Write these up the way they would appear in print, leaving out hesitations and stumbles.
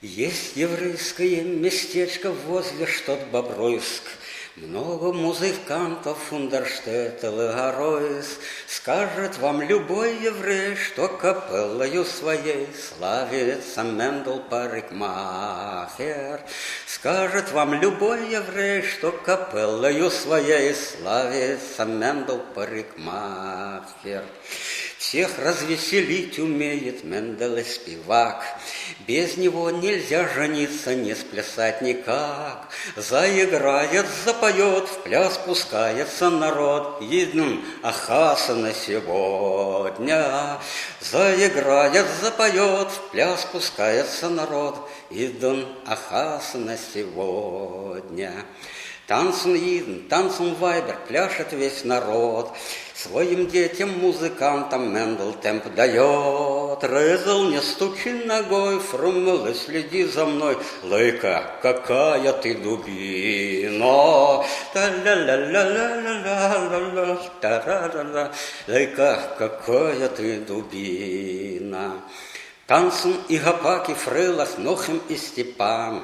Есть еврейское местечко возле Штот-Бобруйск. Много музыкантов Фундерштеттел и Гаройс. Скажет вам любой еврей, что капеллою своей славится Мендел Парикмахер. Скажет вам любой еврей, что капеллою своей славится Мендел Парикмахер. Всех развеселить умеет Мендель спевак. Без него нельзя жениться, не сплясать никак. Заиграет, запоет, в пляс пускается народ. Едем Ахасана сегодня. Заиграет, запоет, в пляс пускается народ. Идун Ахасана сегодня. Танцун Иден, танцун Вайбер, пляшет весь народ. Своим детям, музыкантам Мендел темп дает. Резал, не стучи ногой, Фруммел, и следи за мной. Лейка, какая ты дубина. Та-ля-ля-ля-ля-ля-ля-ля, та-ра-ля-ля. Лейка, какая ты дубина. Танцун и Гапаки, Фрылах, Нохим и Степан.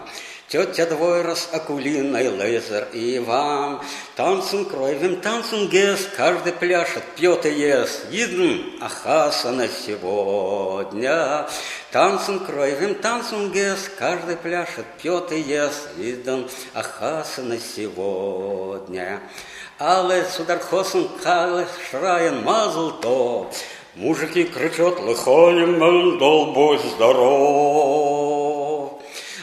Тетя Двойра с Акулиной, Лейзер и Иван. Танцун кровем, танцун гест, каждый пляшет, пьет и ест. Едем Ахасана сегодня. Танцун кровем, танцун гест, каждый пляшет, пьет и ест. Едем Ахасана сегодня. Але судархосен кале шраен мазл то. Мужики кричат, лыхаем Мендел, будь здоров.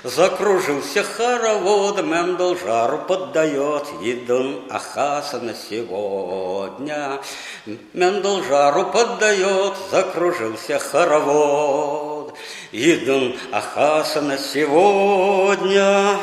Закружился хоровод, Мендел жару поддает. Едун Ахасана сегодня. Мендел жару поддает, закружился хоровод. Едун Ахасана сегодня.